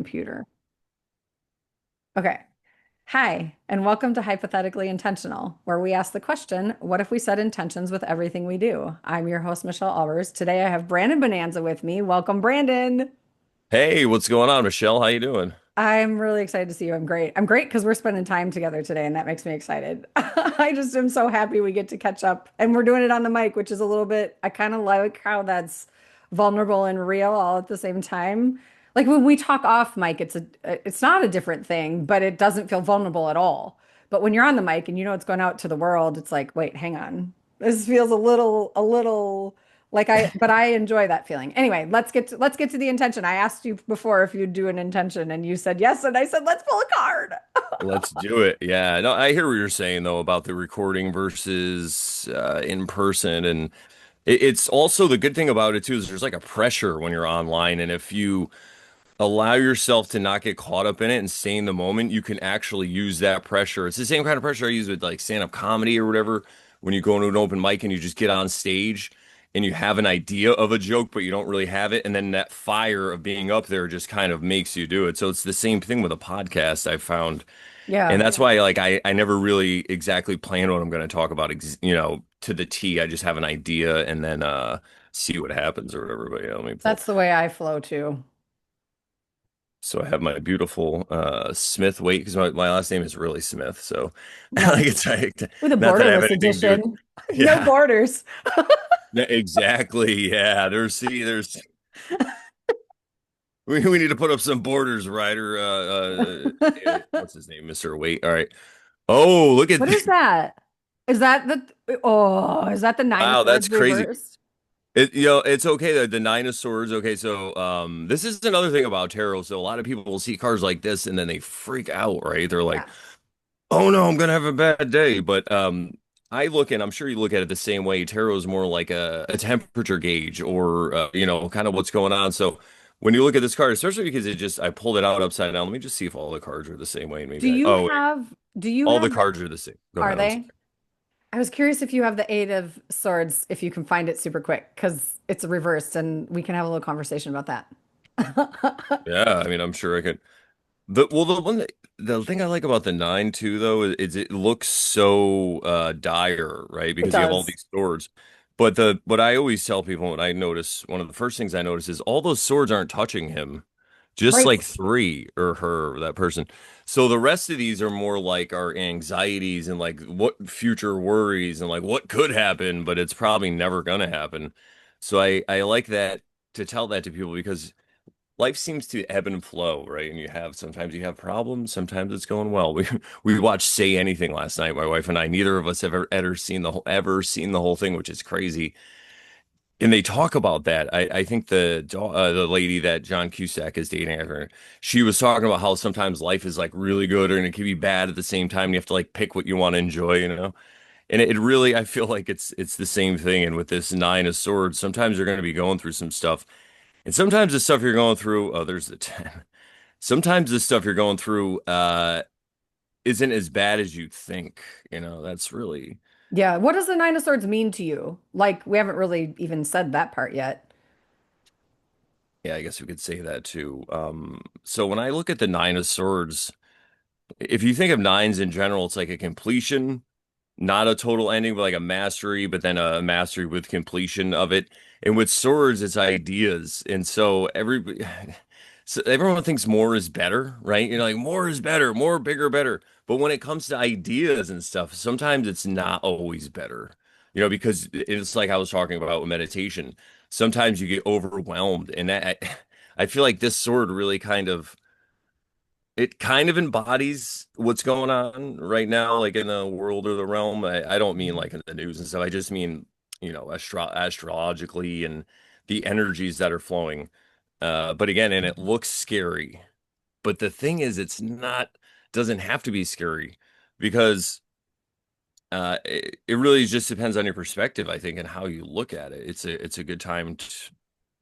computer. Okay. Hi, and welcome to Hypothetically Intentional, where we ask the question, what if we set intentions with everything we do? I'm your host, Michelle Albers. Today I have Brandon Bonanza with me. Welcome, Brandon. Hey, what's going on, Michelle? How you doing? I'm really excited to see you. I'm great. I'm great because we're spending time together today, and that makes me excited. I just am so happy we get to catch up, and we're doing it on the mic, which is a little bit, I kind of like how that's vulnerable and real all at the same time. Like when we talk off mic, it's not a different thing, but it doesn't feel vulnerable at all. But when you're on the mic and you know it's going out to the world, it's like, wait, hang on. This feels a little like but I enjoy that feeling. Anyway, let's get to the intention. I asked you before if you'd do an intention and you said yes, and I said let's pull a card. Let's do it. Yeah, no, I hear what you're saying though about the recording versus in person, and it's also the good thing about it too is there's like a pressure when you're online, and if you allow yourself to not get caught up in it and stay in the moment, you can actually use that pressure. It's the same kind of pressure I use with like stand-up comedy or whatever. When you go into an open mic and you just get on stage and you have an idea of a joke, but you don't really have it. And then that fire of being up there just kind of makes you do it. So it's the same thing with a podcast I found. And Yeah, that's why like I never really exactly plan what I'm going to talk about, to the T. I just have an idea and then see what happens or whatever. But yeah, let me pull. that's the way I flow too. So I have my beautiful Smith weight because my last name is really Smith. So like Nice. With a not that I have borderless anything to do with edition. No yeah, borders. exactly. Yeah. There's we need to put up some borders, Ryder. What's his name? Mr. Weight. All right. Oh, look at What is this. that? Is that the Nine of Wow, Swords that's crazy. reversed? It's okay that the Nine of Swords. Okay, so this is another thing about tarot. So a lot of people will see cards like this and then they freak out, right? They're like, Yeah. oh no, I'm gonna have a bad day. But I look and I'm sure you look at it the same way. Tarot is more like a temperature gauge or kind of what's going on. So when you look at this card, especially because I pulled it out upside down. Let me just see if all the cards are the same way. Do Maybe you oh wait, have do you all the have the cards are the same. Go are ahead. I'm they? sorry. I was curious if you have the Eight of Swords, if you can find it super quick, because it's reversed and we can have a little conversation about that. Yeah, I mean, I'm sure I could. The thing I like about the nine too, though, is it looks so dire, right? It Because you have all does. these swords. But the what I always tell people when I notice one of the first things I notice is all those swords aren't touching him, just Right. like three or her, or that person. So the rest of these are more like our anxieties and like what future worries and like what could happen, but it's probably never gonna happen. So I like that to tell that to people because life seems to ebb and flow, right? And sometimes you have problems, sometimes it's going well. We watched Say Anything last night, my wife and I. Neither of us have ever seen the whole thing, which is crazy. And they talk about that. I think the lady that John Cusack is dating, she was talking about how sometimes life is like really good and it can be bad at the same time. You have to like pick what you want to enjoy, you know? And it really, I feel like it's the same thing. And with this Nine of Swords, sometimes you're going to be going through some stuff. And sometimes the stuff you're going through, oh, there's the 10. Sometimes the stuff you're going through isn't as bad as you think. That's really, Yeah. What does the Nine of Swords mean to you? Like, we haven't really even said that part yet. yeah, I guess we could say that too. So when I look at the Nine of Swords, if you think of nines in general, it's like a completion, not a total ending, but like a mastery, but then a mastery with completion of it. And with swords, it's ideas. And so everyone thinks more is better, right? Like more is better, more bigger, better. But when it comes to ideas and stuff, sometimes it's not always better, because it's like I was talking about with meditation. Sometimes you get overwhelmed, and I feel like this sword really kind of embodies what's going on right now, like in the world or the realm. I don't mean like in the news and stuff. I just mean, astrologically and the energies that are flowing. But again, and it looks scary. But the thing is, doesn't have to be scary because it really just depends on your perspective, I think, and how you look at it. It's a good time.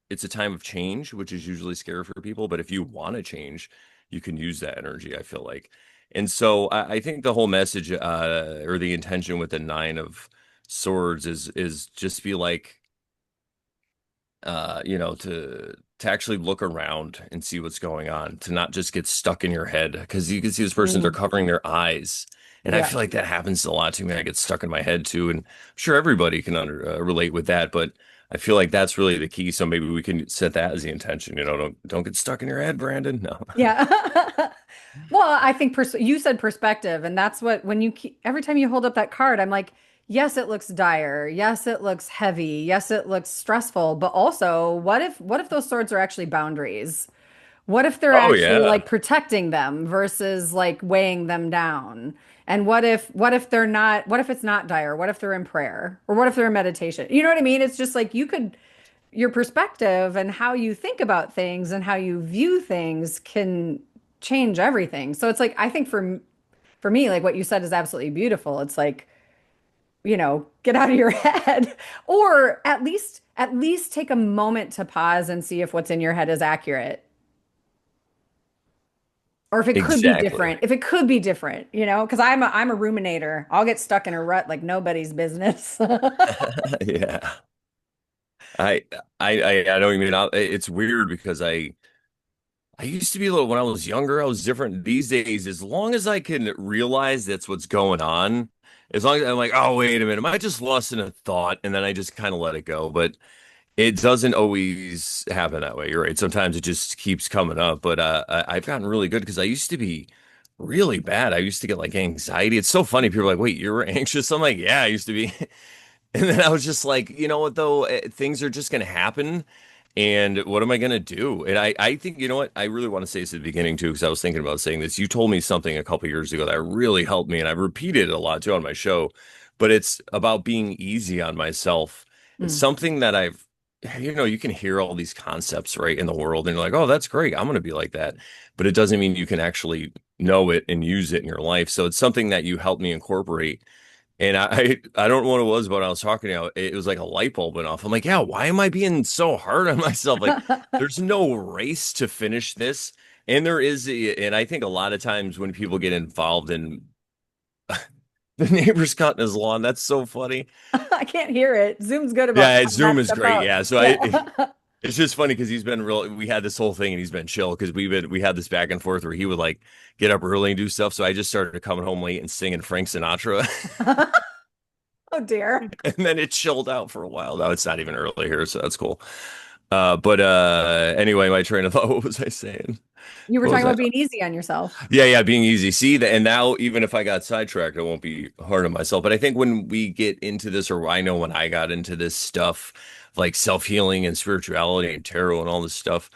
It's a time of change, which is usually scary for people. But if you want to change, you can use that energy, I feel like. And so I think the whole message or the intention with the Nine of Swords is just be like, to to actually look around and see what's going on, to not just get stuck in your head. Because you can see this person, they're Mm, covering their eyes. And I yeah. feel like that happens a lot to me. I get stuck in my head too. And I'm sure everybody can relate with that. But I feel like that's really the key. So maybe we can set that as the intention. Don't get stuck in your head, Brandon. No. Yeah. Well, I think you said perspective, and that's what when every time you hold up that card, I'm like, yes, it looks dire. Yes, it looks heavy. Yes, it looks stressful, but also, what if those swords are actually boundaries? What if they're Oh actually yeah. like protecting them versus like weighing them down? And what if they're not, what if it's not dire? What if they're in prayer? Or what if they're in meditation? You know what I mean? It's just like your perspective and how you think about things and how you view things can change everything. So it's like I think for me, like what you said is absolutely beautiful. It's like, get out of your head or at least take a moment to pause and see if what's in your head is accurate. Or if it could be Exactly. different, if it could be different, because I'm a ruminator. I'll get stuck in a rut like nobody's business. Yeah. I I don't even it's weird because I used to be a little when I was younger, I was different. These days, as long as I can realize that's what's going on, as long as I'm like, oh, wait a minute, am I just lost in a thought? And then I just kind of let it go. But it doesn't always happen that way. You're right. Sometimes it just keeps coming up. But I've gotten really good because I used to be really bad. I used to get like anxiety. It's so funny. People are like, wait, you were anxious? I'm like, yeah, I used to be. And then I was just like, you know what, though? Things are just going to happen. And what am I going to do? And I think, you know what? I really want to say this at the beginning, too, because I was thinking about saying this. You told me something a couple years ago that really helped me. And I've repeated it a lot, too, on my show. But it's about being easy on myself. It's Mm. something that you can hear all these concepts, right, in the world. And you're like, oh, that's great. I'm going to be like that. But it doesn't mean you can actually know it and use it in your life. So it's something that you helped me incorporate and I don't know what it was, but I was talking to you, it was like a light bulb went off. I'm like, yeah, why am I being so hard on myself? Like, there's no race to finish this. And there is, and I think a lot of times when people get involved in the neighbor's cutting his lawn, that's so funny. I can't hear it. Zoom's good about Yeah, cutting Zoom that is stuff great. out. Yeah. So Yeah. it's just funny because he's been real. We had this whole thing and he's been chill because we had this back and forth where he would like get up early and do stuff. So I just started coming home late and singing Frank Sinatra. Oh dear. And then it chilled out for a while. Now it's not even early here, so that's cool. But anyway, my train of thought, what was I saying? You were What talking was I? about being easy on yourself. Yeah, being easy. See that, and now even if I got sidetracked, I won't be hard on myself. But I think when we get into this, or I know when I got into this stuff, like self-healing and spirituality and tarot and all this stuff,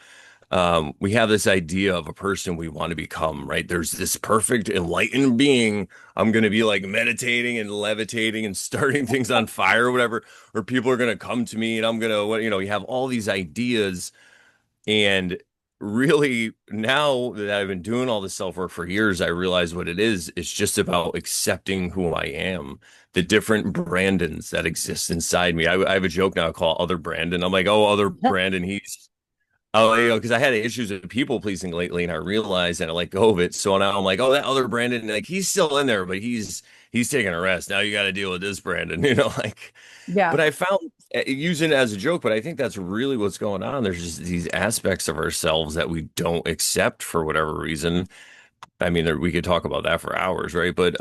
we have this idea of a person we want to become, right? There's this perfect enlightened being. I'm going to be like meditating and levitating and starting things on fire or whatever, or people are going to come to me and I'm going to, you have all these ideas. And really, now that I've been doing all this self work for years, I realize what it is. It's just about accepting who I am, the different Brandons that exist inside me. I have a joke now called Other Brandon. I'm like, oh, Other Brandon, he's oh, because I had issues with people pleasing lately, and I realized that I let go of it. So now I'm like, oh, that other Brandon, like he's still in there, but he's taking a rest. Now you got to deal with this Brandon, like. But Yeah. I found using it as a joke, but I think that's really what's going on. There's just these aspects of ourselves that we don't accept for whatever reason. I mean, we could talk about that for hours, right? But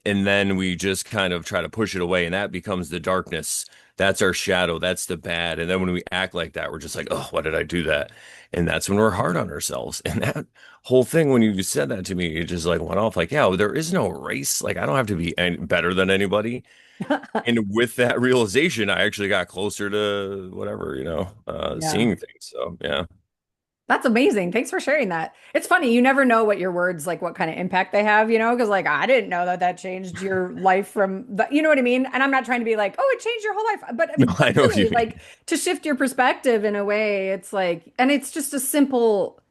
and then we just kind of try to push it away, and that becomes the darkness. That's our shadow. That's the bad. And then when we act like that, we're just like, oh, why did I do that? And that's when we're hard on ourselves. And that whole thing, when you said that to me, it just like went off like, yeah, there is no race. Like I don't have to be any better than anybody. And with that realization, I actually got closer to whatever, Yeah. seeing things. So yeah. That's amazing. Thanks for sharing that. It's funny, you never know what your words, like what kind of impact they have, because like I didn't know that changed your life from you know what I mean? And I'm not trying to be like, oh, it changed your whole life. But No, I know what you really, mean. like to shift your perspective in a way, it's like, and it's a simple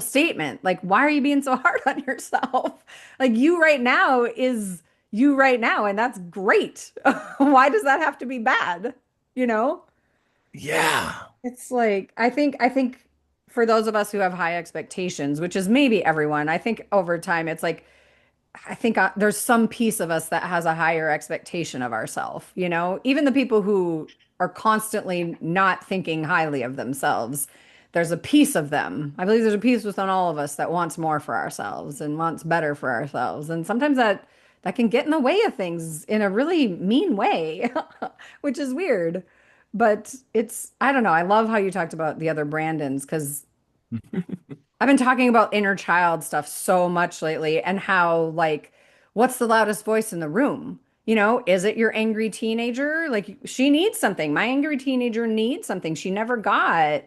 statement. Like, why are you being so hard on yourself? Like you right now is you right now, and that's great. Why does that have to be bad? You know? Yeah. It's like I think for those of us who have high expectations, which is maybe everyone, I think over time it's like I think there's some piece of us that has a higher expectation of ourselves, Even the people who are constantly not thinking highly of themselves. there's a piece of them. I believe there's a piece within all of us that wants more for ourselves and wants better for ourselves. And sometimes that can get in the way of things in a really mean way, which is weird. But I don't know. I love how you talked about the other Brandons because I've been talking about inner child stuff so much lately and how, like, what's the loudest voice in the room? Is it your angry teenager? Like, she needs something. My angry teenager needs something she never got.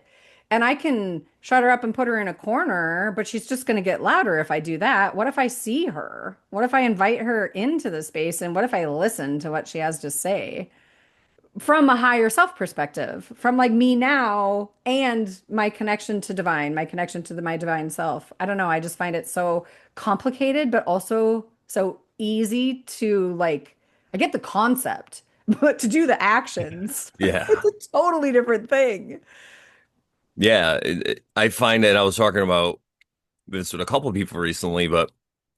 And I can shut her up and put her in a corner, but she's just going to get louder if I do that. What if I see her? What if I invite her into the space? And what if I listen to what she has to say? From a higher self perspective, from like me now and my connection to divine, my connection to my divine self. I don't know. I just find it so complicated, but also so easy to like, I get the concept, but to do the actions, Yeah. it's a totally different thing. Yeah. I find that I was talking about this with a couple of people recently, but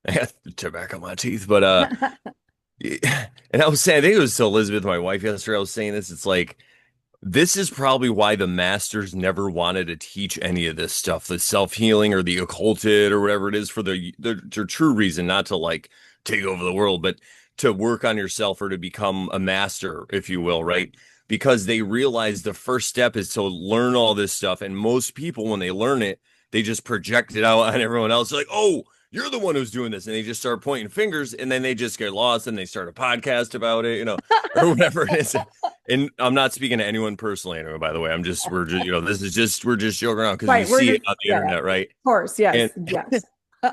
I had tobacco in my teeth. But and I was saying, I think it was to Elizabeth, my wife, yesterday. I was saying this. It's like this is probably why the masters never wanted to teach any of this stuff, the self-healing or the occulted or whatever it is, for the true reason, not to like take over the world, but to work on yourself or to become a master, if you will, right? Because they realize the first step is to learn all this stuff. And most people, when they learn it, they just project it out on everyone else. Like, oh, you're the one who's doing this. And they just start pointing fingers and then they just get lost and they start a podcast about it, or whatever it is. And I'm not speaking to anyone personally, anyway, by the way. We're just, this is just, we're just joking around because we Right. We're see it just, on the yeah, internet, right? of course. Yes. And, Yes.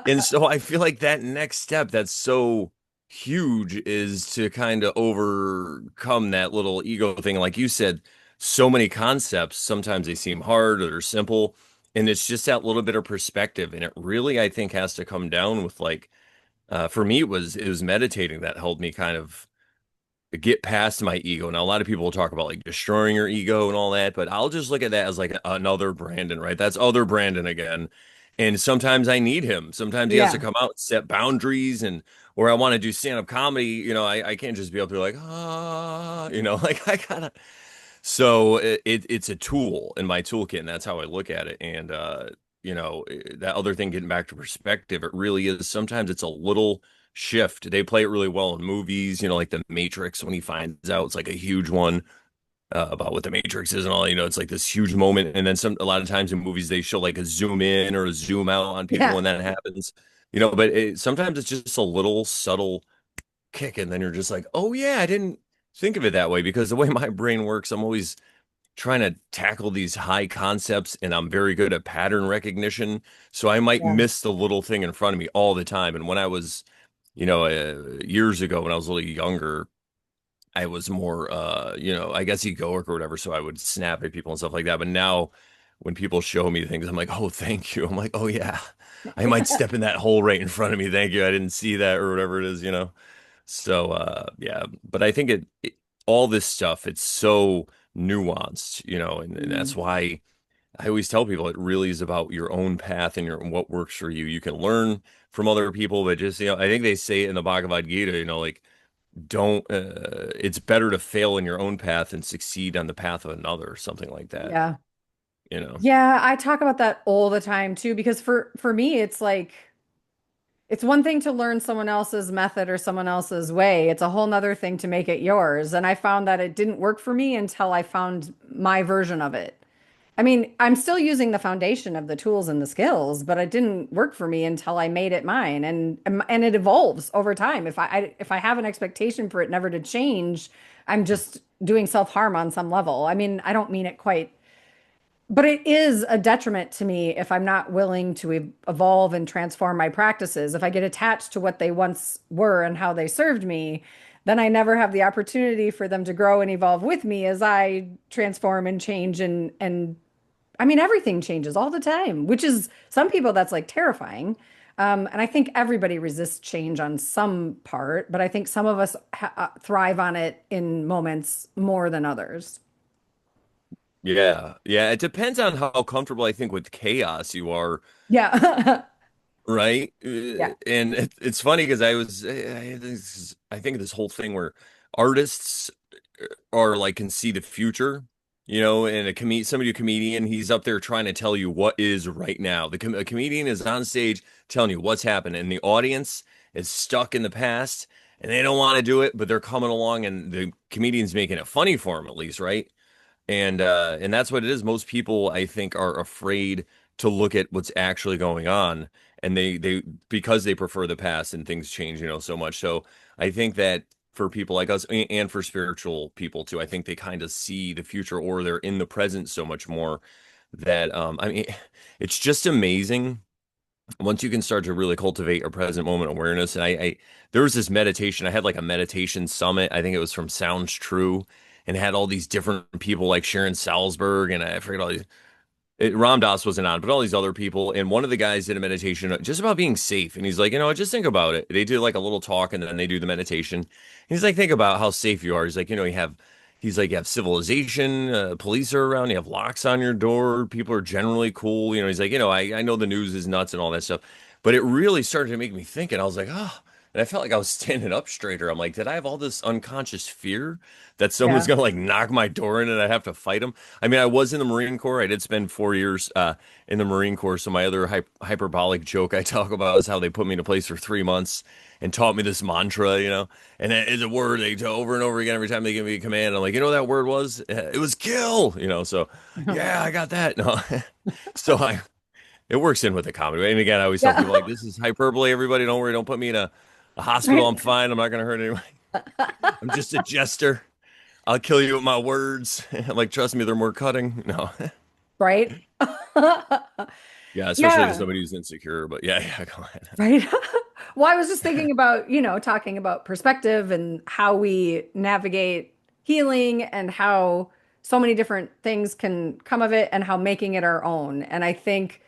and so I feel like that next step that's so huge is to kind of overcome that little ego thing. Like you said, so many concepts, sometimes they seem hard or they're simple. And it's just that little bit of perspective. And it really, I think, has to come down with like, for me, it was meditating that helped me kind of get past my ego. Now, a lot of people will talk about like destroying your ego and all that, but I'll just look at that as like another Brandon, right? That's other Brandon again. And sometimes I need him. Sometimes he has to Yeah. come out, set boundaries, and or I want to do stand-up comedy, I can't just be up there like, like I gotta. So it's a tool in my toolkit, and that's how I look at it. And that other thing, getting back to perspective, it really is. Sometimes it's a little shift. They play it really well in movies, like The Matrix when he finds out it's like a huge one about what the Matrix is and all. It's like this huge moment, and then a lot of times in movies they show like a zoom in or a zoom out on people Yeah. when that happens. But sometimes it's just a little subtle kick, and then you're just like, oh yeah, I didn't think of it that way because the way my brain works, I'm always trying to tackle these high concepts and I'm very good at pattern recognition. So I might Yeah. miss the little thing in front of me all the time. And when I was, years ago when I was a little younger, I was more, I guess egoic or whatever. So I would snap at people and stuff like that. But now when people show me things, I'm like, oh, thank you. I'm like, oh, yeah, I might step in that hole right in front of me. Thank you. I didn't see that or whatever it is. So, yeah, but I think all this stuff, it's so nuanced, and that's Mm. why I always tell people it really is about your own path and what works for you. You can learn from other people, but just, I think they say it in the Bhagavad Gita, like, don't, it's better to fail in your own path and succeed on the path of another, something like that, Yeah. you know? Yeah, I talk about that all the time too, because for me, it's like it's one thing to learn someone else's method or someone else's way. It's a whole nother thing to make it yours. And I found that it didn't work for me until I found my version of it. I mean, I'm still using the foundation of the tools and the skills, but it didn't work for me until I made it mine. And it evolves over time. If I have an expectation for it never to change, I'm just doing self-harm on some level. I mean, I don't mean it quite. But it is a detriment to me if I'm not willing to evolve and transform my practices. If I get attached to what they once were and how they served me, then I never have the opportunity for them to grow and evolve with me as I transform and change and I mean everything changes all the time, which is some people that's like terrifying. And I think everybody resists change on some part, but I think some of us thrive on it in moments more than others. Yeah. Yeah. It depends on how comfortable I think with chaos you are. Yeah. Right. Yeah. And it's funny because I think this whole thing where artists are like can see the future And somebody, a comedian, he's up there trying to tell you what is right now. A comedian is on stage telling you what's happening, and the audience is stuck in the past, and they don't want to do it, but they're coming along, and the comedian's making it funny for them at least, right? And that's what it is. Most people, I think, are afraid to look at what's actually going on, and they because they prefer the past and things change, so much. So I think that for people like us and for spiritual people too, I think they kind of see the future or they're in the present so much more that I mean, it's just amazing once you can start to really cultivate a present moment awareness. And I there was this meditation. I had like a meditation summit. I think it was from Sounds True, and had all these different people like Sharon Salzberg, and I forget all these. Ram Dass wasn't on, but all these other people. And one of the guys did a meditation just about being safe. And he's like, just think about it. They do like a little talk and then they do the meditation. And he's like, think about how safe you are. He's like, you have civilization, police are around, you have locks on your door, people are generally cool. He's like, I know the news is nuts and all that stuff. But it really started to make me think. And I was like, oh, and I felt like I was standing up straighter. I'm like, did I have all this unconscious fear that someone's Yeah. gonna like knock my door in and I have to fight them? I mean, I was in the Marine Corps. I did spend 4 years in the Marine Corps. So my other hyperbolic joke I talk about is how they put me in a place for 3 months and taught me this mantra, and it's a word they do over and over again every time they give me a command. I'm like, what that word was? It was kill, So yeah, I got that. No, so it works in with the comedy. And again, I always tell Yeah. people like, this is hyperbole. Everybody, don't worry. Don't put me in a hospital. Right. I'm fine. I'm not going to hurt anyone. I'm just a jester. I'll kill you with my words. Like, trust me, they're more cutting. No. Right. Yeah, especially to Yeah. somebody who's insecure. But yeah, yeah, go ahead. Right. Well, I was just thinking about, talking about perspective and how we navigate healing and how so many different things can come of it and how making it our own. And I think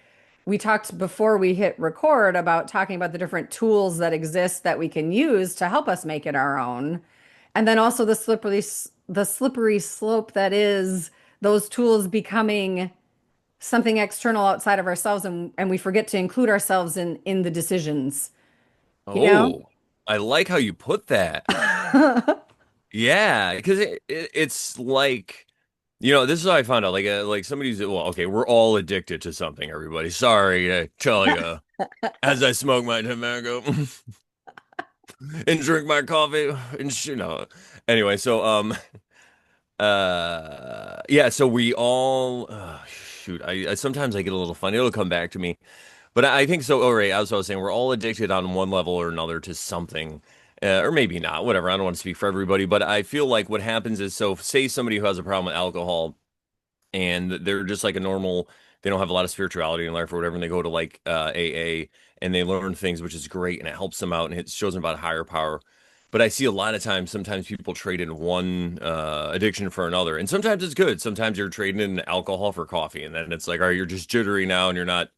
we talked before we hit record about talking about the different tools that exist that we can use to help us make it our own. And then also the slippery slope that is those tools becoming something external outside of ourselves, and we forget to include ourselves in the decisions, you know? Oh, I like how you put that. Yeah, because it's like, this is how I found out. Like somebody's, well, okay, we're all addicted to something, everybody. Sorry to tell you, as I smoke my tobacco and drink my coffee and Anyway, so yeah, so we all shoot, I sometimes I get a little funny. It'll come back to me. But I think so. All right, as I was saying, we're all addicted on one level or another to something, or maybe not. Whatever. I don't want to speak for everybody, but I feel like what happens is, so say somebody who has a problem with alcohol, and they're just like a normal. They don't have a lot of spirituality in life or whatever, and they go to like AA and they learn things, which is great, and it helps them out and it shows them about higher power. But I see a lot of times, sometimes people trade in one addiction for another, and sometimes it's good. Sometimes you're trading in alcohol for coffee, and then it's like, all right, you're just jittery now, and you're not,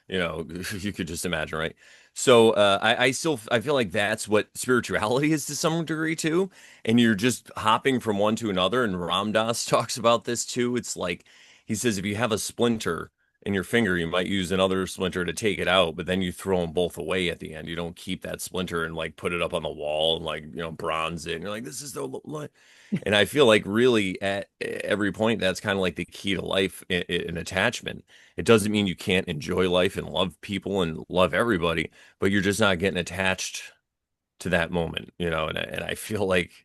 you could just imagine, right? So I feel like that's what spirituality is to some degree too, and you're just hopping from one to another. And Ram Dass talks about this too. It's like he says if you have a splinter in your finger, you might use another splinter to take it out, but then you throw them both away at the end. You don't keep that splinter and like put it up on the wall and like, bronze it. And you're like, this is the light. And I feel like really at every point, that's kind of like the key to life in attachment. It doesn't mean you can't enjoy life and love people and love everybody, but you're just not getting attached to that moment, and I feel like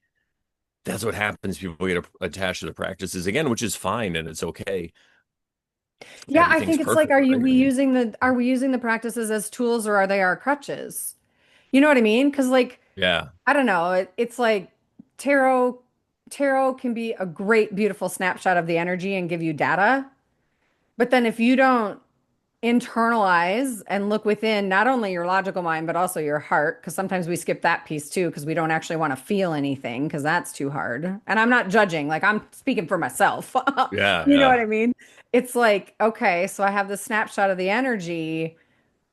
that's what happens. People get attached to the practices again, which is fine and it's okay. Yeah, I Everything's think it's like, perfect, right? I mean, are we using the practices as tools or are they our crutches? You know what I mean? Because like, yeah. I don't know, it's like tarot tarot can be a great, beautiful snapshot of the energy and give you data. But then if you don't internalize and look within not only your logical mind, but also your heart, because sometimes we skip that piece too, because we don't actually want to feel anything, because that's too hard. And I'm not judging, like I'm speaking for myself. Yeah, You know what yeah. I mean? It's like, okay, so I have this snapshot of the energy,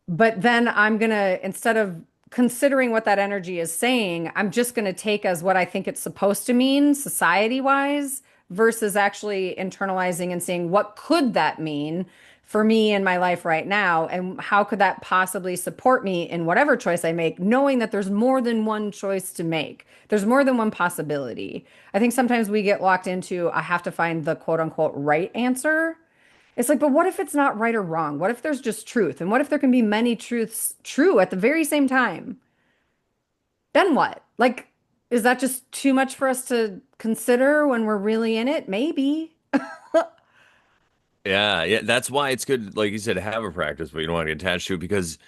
but then I'm gonna, instead of considering what that energy is saying, I'm just gonna take as what I think it's supposed to mean society wise versus actually internalizing and seeing what could that mean for me in my life right now? And how could that possibly support me in whatever choice I make, knowing that there's more than one choice to make? There's more than one possibility. I think sometimes we get locked into, I have to find the quote unquote right answer. It's like, but what if it's not right or wrong? What if there's just truth? And what if there can be many truths true at the very same time? Then what? Like, is that just too much for us to consider when we're really in it? Maybe. Yeah, yeah, that's why it's good, like you said, to have a practice, but you don't want to get attached to it because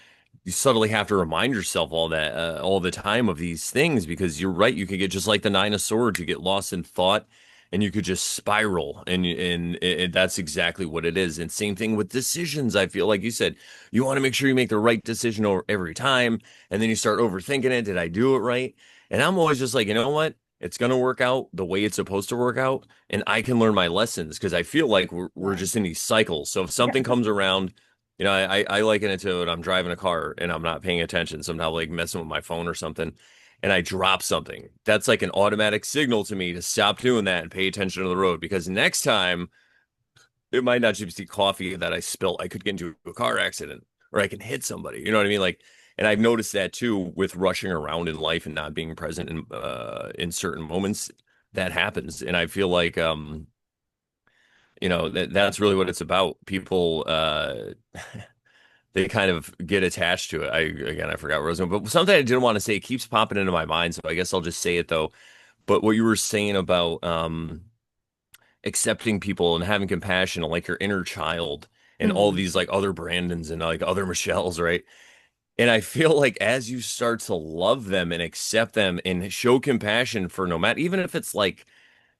you subtly have to remind yourself all that all the time of these things because you're right, you could get just like the Nine of Swords, you get lost in thought and you could just spiral and that's exactly what it is. And same thing with decisions. I feel like you said you want to make sure you make the right decision every time and then you start overthinking it. Did I do it right? And I'm always just like, you know what? It's going to work out the way it's supposed to work out and I can learn my lessons because I feel like we're Yeah. just in these cycles. So if Yeah. something comes around, I liken it to when I'm driving a car and I'm not paying attention. Somehow like messing with my phone or something, and I drop something. That's like an automatic signal to me to stop doing that and pay attention to the road because next time it might not just be coffee that I spill. I could get into a car accident or I can hit somebody. You know what I mean? Like, and I've noticed that too with rushing around in life and not being present in certain moments. That happens, and I feel like that's really what it's about. People they kind of get attached to it. I forgot where I was going, but something I didn't want to say keeps popping into my mind, so I guess I'll just say it though. But what you were saying about accepting people and having compassion, like your inner child, and all Mhm. these like other Brandons and like other Michelles, right? And I feel like as you start to love them and accept them and show compassion for no matter, even if it's like,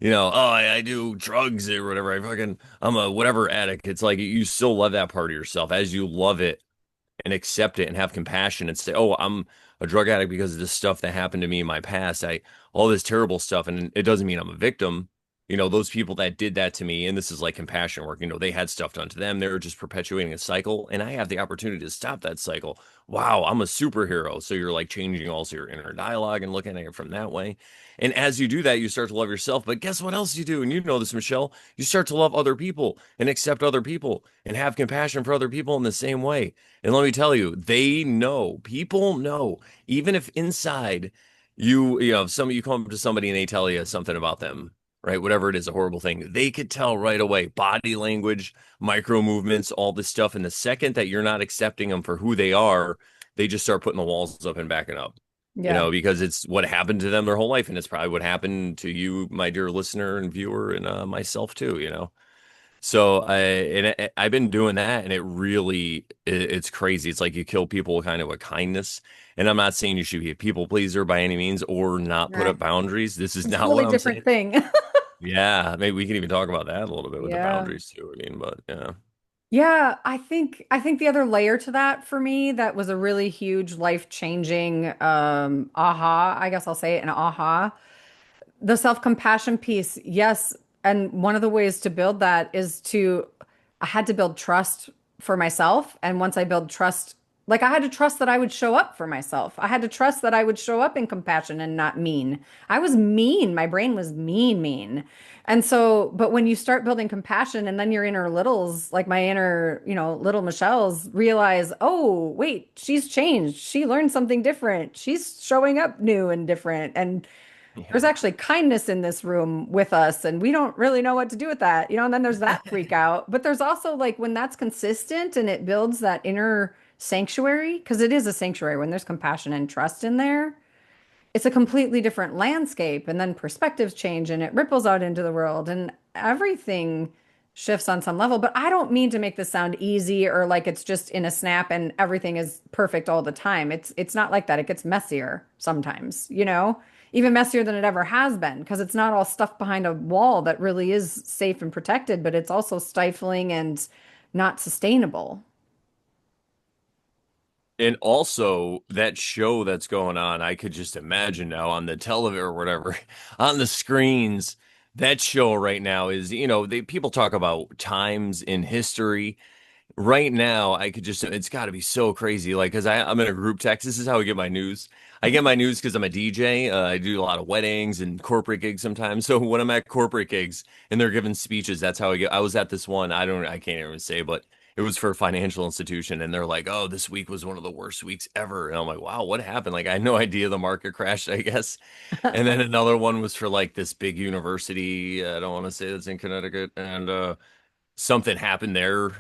oh, I do drugs or whatever, I'm a whatever addict. It's like you still love that part of yourself as you love it and accept it and have compassion and say, "Oh, I'm a drug addict because of this stuff that happened to me in my past. All this terrible stuff, and it doesn't mean I'm a victim. Those people that did that to me, and this is like compassion work. They had stuff done to them. They were just perpetuating a cycle, and I have the opportunity to stop that cycle. Wow, I'm a superhero. So you're like changing also your inner dialogue and looking at it from that way. And as you do that, you start to love yourself. But guess what else you do? And you know this, Michelle. You start to love other people and accept other people and have compassion for other people in the same way. And let me tell you, people know, even if inside some you come up to somebody and they tell you something about them, right? Whatever it is, a horrible thing, they could tell right away. Body language, micro movements, all this stuff. And the second that you're not accepting them for who they are, they just start putting the walls up and backing up. Yeah. Because it's what happened to them their whole life, and it's probably what happened to you, my dear listener and viewer, and myself too. So I've been doing that, and it's crazy. It's like you kill people with kind of a kindness. And I'm not saying you should be a people pleaser by any means or not put Right. up boundaries. This is It's a not what really I'm different saying. thing. Yeah, maybe we can even talk about that a little bit with the Yeah. boundaries too. I mean, but yeah. Yeah, I think the other layer to that for me that was a really huge life-changing aha, I guess I'll say it, an aha. The self-compassion piece, yes. And one of the ways to build that is I had to build trust for myself. And once I build trust, like I had to trust that I would show up for myself. I had to trust that I would show up in compassion and not mean. I was mean. My brain was mean. And so, but when you start building compassion and then your inner littles, like my inner, little Michelle's realize, oh, wait, she's changed. She learned something different. She's showing up new and different. And there's Yeah. actually kindness in this room with us, and we don't really know what to do with that, and then there's that freak out. But there's also like when that's consistent and it builds that inner sanctuary, because it is a sanctuary when there's compassion and trust in there, it's a completely different landscape. And then perspectives change and it ripples out into the world and everything shifts on some level. But I don't mean to make this sound easy or like it's just in a snap and everything is perfect all the time. It's not like that. It gets messier sometimes, even messier than it ever has been, because it's not all stuff behind a wall that really is safe and protected, but it's also stifling and not sustainable. And also that show that's going on, I could just imagine now on the television or whatever, on the screens. That show right now is, people talk about times in history. Right now, I could just, it's got to be so crazy. Like, because I'm in a group text. This is how I get my news. I get my news because I'm a DJ. I do a lot of weddings and corporate gigs sometimes. So when I'm at corporate gigs and they're giving speeches, that's how I get. I was at this one. I can't even say, but it was for a financial institution, and they're like, "Oh, this week was one of the worst weeks ever." And I'm like, "Wow, what happened?" Like, I had no idea the market crashed, I guess. And then another one was for like this big university. I don't want to say it's in Connecticut, and something happened there.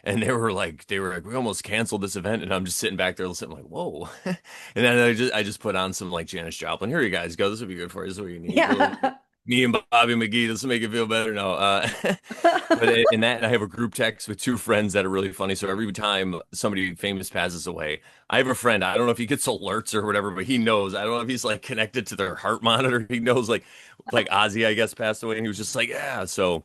And they were like, we almost canceled this event, and I'm just sitting back there listening, like, whoa. And then I just put on some like Janis Joplin. Here you guys go. This will be good for you. This is what you need. Yeah. Me and Bobby McGee. This will make you feel better. No, but in that, I have a group text with two friends that are really funny. So every time somebody famous passes away, I have a friend. I don't know if he gets alerts or whatever, but he knows. I don't know if he's like connected to their heart monitor. He knows like Ozzy, I guess, passed away, and he was just like, yeah. So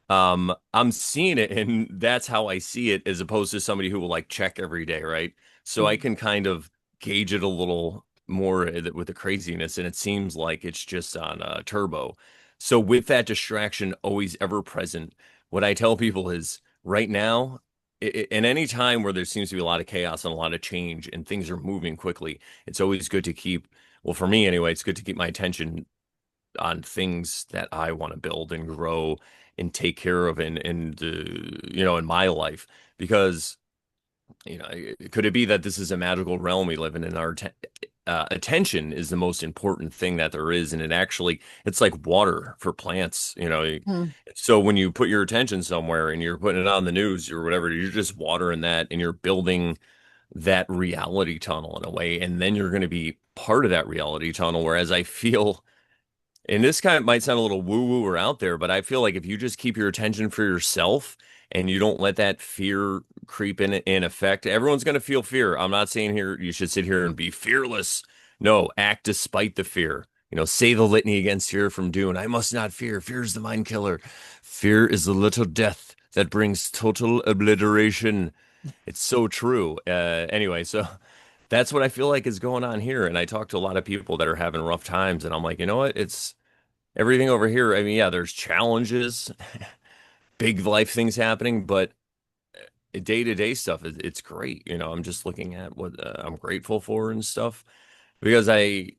I'm seeing it, and that's how I see it, as opposed to somebody who will like check every day, right? So I can kind of gauge it a little more with the craziness, and it seems like it's just on turbo. So with that distraction always ever present, what I tell people is right now, in any time where there seems to be a lot of chaos and a lot of change and things are moving quickly, it's always good to keep, well, for me anyway, it's good to keep my attention on things that I want to build and grow and take care of in my life, because could it be that this is a magical realm we live in, and our attention is the most important thing that there is, and it's like water for plants. Mhm. So when you put your attention somewhere and you're putting it on the news or whatever, you're just watering that, and you're building that reality tunnel in a way, and then you're going to be part of that reality tunnel. Whereas I feel, and this kind of might sound a little woo-woo or out there, but I feel like if you just keep your attention for yourself and you don't let that fear creep in effect, everyone's going to feel fear. I'm not saying here you should sit here and be fearless. No, act despite the fear. Say the litany against fear from Dune. I must not fear. Fear is the mind killer. Fear is the little death that brings total obliteration. It's so true. Anyway, so that's what I feel like is going on here. And I talk to a lot of people that are having rough times, and I'm like, you know what? It's everything over here. I mean, yeah, there's challenges, big life things happening, but day-to-day stuff, it's great. I'm just looking at what I'm grateful for and stuff, because I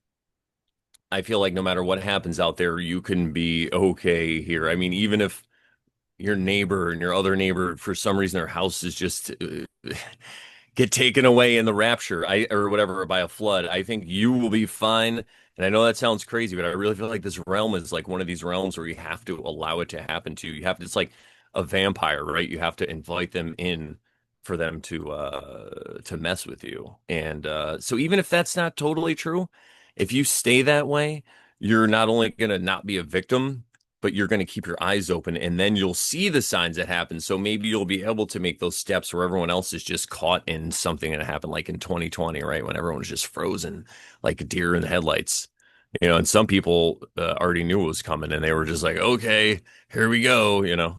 feel like no matter what happens out there, you can be okay here. I mean, even if your neighbor and your other neighbor, for some reason, their house is just get taken away in the rapture, or whatever, by a flood, I think you will be fine. And I know that sounds crazy, but I really feel like this realm is like one of these realms where you have to allow it to happen to you. You have to, it's like a vampire, right? You have to invite them in for them to mess with you. And so even if that's not totally true, if you stay that way, you're not only gonna not be a victim, but you're going to keep your eyes open, and then you'll see the signs that happen. So maybe you'll be able to make those steps where everyone else is just caught in something that happened like in 2020, right? When everyone was just frozen like a deer in the headlights. And some people already knew it was coming, and they were just like, okay, here we go. Yeah,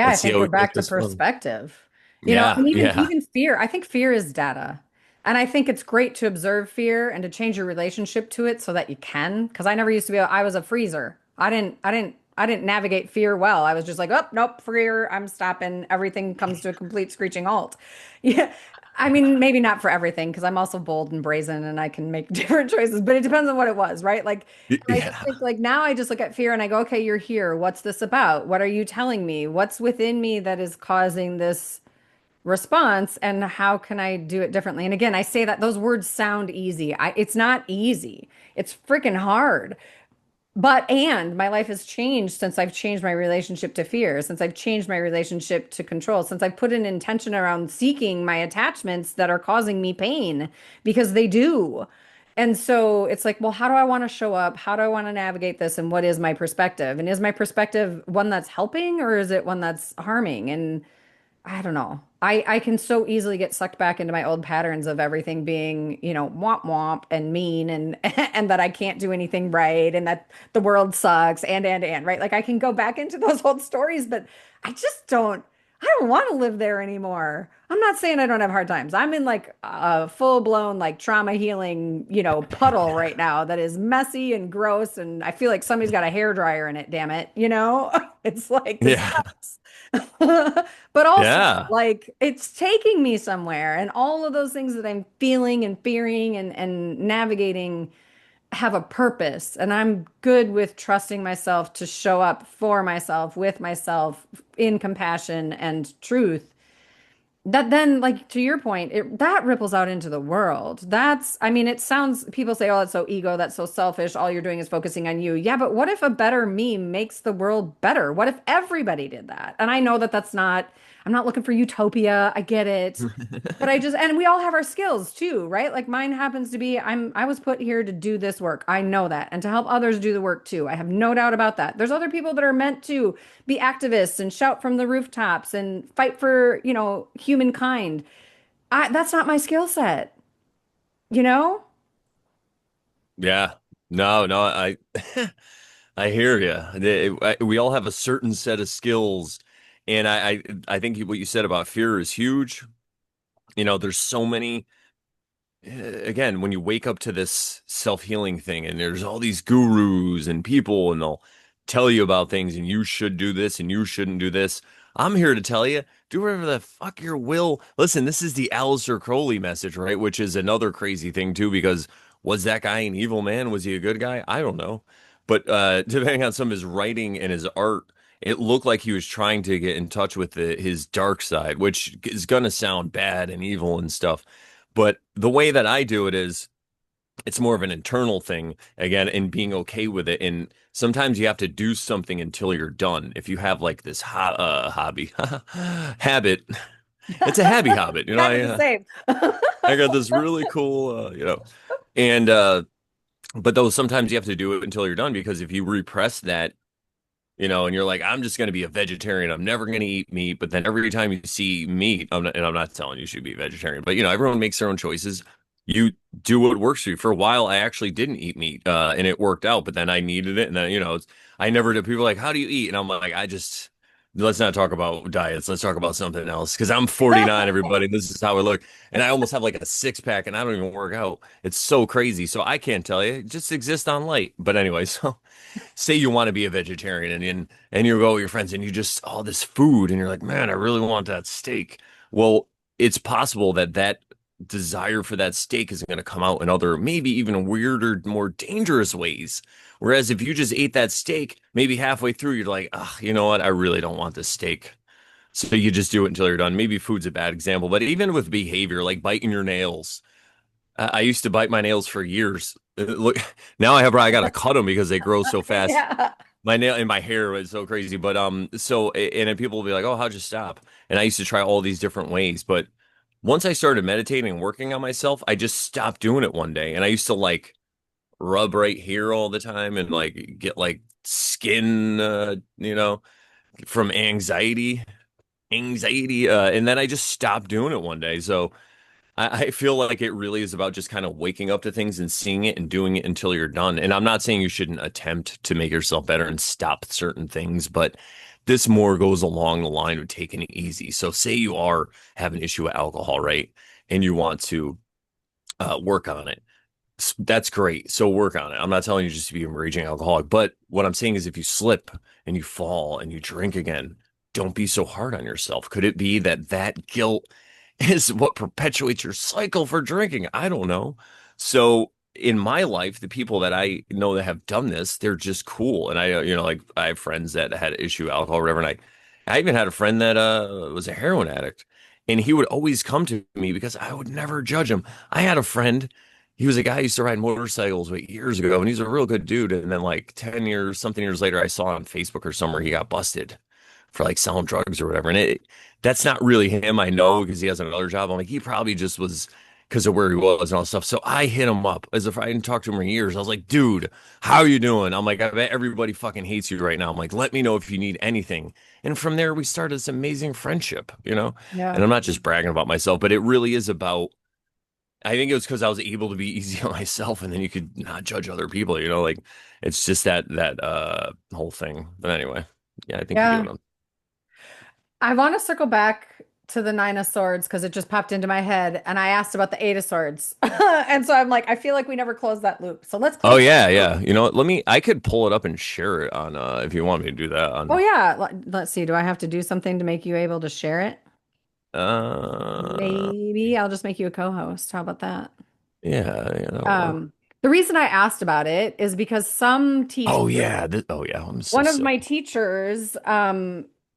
I Let's see think how we're we make back to this fun. perspective. Yeah, And even yeah. even fear, I think fear is data. And I think it's great to observe fear and to change your relationship to it so that you can. Because I never used to be, I was a freezer. I didn't navigate fear well. I was just like, oh, nope, fear, I'm stopping. Everything comes to a complete screeching halt. Yeah. I mean, maybe not for everything, because I'm also bold and brazen and I can make different choices, but it depends on what it was, right? Like, and I just Yeah. think like now I just look at fear and I go, okay, you're here. What's this about? What are you telling me? What's within me that is causing this response, and how can I do it differently? And again, I say that those words sound easy. It's not easy. It's freaking hard. And my life has changed since I've changed my relationship to fear, since I've changed my relationship to control, since I've put an intention around seeking my attachments that are causing me pain, because they do. And so it's like, well, how do I want to show up? How do I want to navigate this? And what is my perspective? And is my perspective one that's helping, or is it one that's harming? And I don't know. I can so easily get sucked back into my old patterns of everything being, womp womp and mean, and and that I can't do anything right, and that the world sucks, and right. Like I can go back into those old stories, but I don't want to live there anymore. I'm not saying I don't have hard times. I'm in like a full-blown like trauma healing, puddle right now that is messy and gross, and I feel like somebody's got a hair dryer in it, damn it, It's like this Yeah. sucks. But also, Yeah. like, it's taking me somewhere. And all of those things that I'm feeling and fearing and navigating, have a purpose and I'm good with trusting myself to show up for myself, with myself, in compassion and truth, that then, like to your point, that ripples out into the world. That's, I mean, it sounds, people say, oh, it's so ego, that's so selfish. All you're doing is focusing on you. Yeah, but what if a better me makes the world better? What if everybody did that? And I know that that's not, I'm not looking for utopia. I get it. But I just, and we all have our skills too, right? Like mine happens to be, I was put here to do this work. I know that. And to help others do the work too. I have no doubt about that. There's other people that are meant to be activists and shout from the rooftops and fight for, humankind. That's not my skill set, you know? Yeah. No, no, I I hear you. We all have a certain set of skills, and I think what you said about fear is huge. There's so many. Again, when you wake up to this self-healing thing, and there's all these gurus and people, and they'll tell you about things, and you should do this, and you shouldn't do this. I'm here to tell you, do whatever the fuck your will. Listen, this is the Aleister Crowley message, right? Which is another crazy thing too, because was that guy an evil man? Was he a good guy? I don't know. But depending on some of his writing and his art, it looked like he was trying to get in touch with his dark side, which is gonna sound bad and evil and stuff. But the way that I do it is it's more of an internal thing again, and being okay with it. And sometimes you have to do something until you're done. If you have like this hobby habit, it's a habit. Kind of the same. I got this really cool, and but those sometimes you have to do it until you're done, because if you repress that, and you're like, I'm just going to be a vegetarian. I'm never going to eat meat. But then every time you see meat, and I'm not telling you should be a vegetarian, but everyone makes their own choices. You do what works for you. For a while, I actually didn't eat meat, and it worked out. But then I needed it, and then I never did. People are like, how do you eat? And I'm like, let's not talk about diets. Let's talk about something else. Because I'm 49, everybody. This is how I look, and I almost have like a six pack, and I don't even work out. It's so crazy. So I can't tell you. Just exist on light. But anyway, so say you want to be a vegetarian, and you go with your friends, and you just all this food, and you're like, man, I really want that steak. Well, it's possible that desire for that steak is going to come out in other, maybe even weirder, more dangerous ways. Whereas if you just ate that steak, maybe halfway through, you're like, ah, you know what? I really don't want this steak. So you just do it until you're done. Maybe food's a bad example, but even with behavior, like biting your nails, I used to bite my nails for years. Look, now I got to cut them because they grow so fast. Yeah. My nail and my hair was so crazy. But and then people will be like, "Oh, how'd you stop?" And I used to try all these different ways, but once I started meditating and working on myself, I just stopped doing it one day. And I used to like rub right here all the time and like get like skin, from anxiety, and then I just stopped doing it one day. So I feel like it really is about just kind of waking up to things and seeing it and doing it until you're done. And I'm not saying you shouldn't attempt to make yourself better and stop certain things, but this more goes along the line of taking it easy. So say you are having an issue with alcohol, right? And you want to work on it. That's great. So work on it. I'm not telling you just to be a raging alcoholic, but what I'm saying is if you slip and you fall and you drink again, don't be so hard on yourself. Could it be that guilt is what perpetuates your cycle for drinking? I don't know. So in my life, the people that I know that have done this, they're just cool. And like I have friends that had issue with alcohol or whatever. And I even had a friend that was a heroin addict. And he would always come to me because I would never judge him. I had a friend, he was a guy who used to ride motorcycles years ago, and he's a real good dude. And then like 10 years, something years later, I saw on Facebook or somewhere he got busted for like selling drugs or whatever. And that's not really him. I know because he has another job. I'm like, he probably just was because of where he was and all that stuff. So I hit him up as if I didn't talk to him in years. I was like, dude, how are you doing? I'm like, I bet everybody fucking hates you right now. I'm like, let me know if you need anything. And from there, we started this amazing friendship. Yeah. And I'm not just bragging about myself, but it really is about, I think it was because I was able to be easy on myself, and then you could not judge other people, like it's just that whole thing. But anyway, yeah, I think you get Yeah. what I'm. I want to circle back to the Nine of Swords because it just popped into my head and I asked about the Eight of Swords. And so I'm like, I feel like we never closed that loop. So let's Oh close that yeah, loop. yeah. You know what? I could pull it up and share it on if you want me to do that Oh on yeah. Let's see. Do I have to do something to make you able to share it? uh Maybe I'll just make you a co-host. How about that? yeah, that'll work. Um, The reason I asked about it is because some teachers, Oh yeah. Oh yeah. I'm so one of silly. my teachers,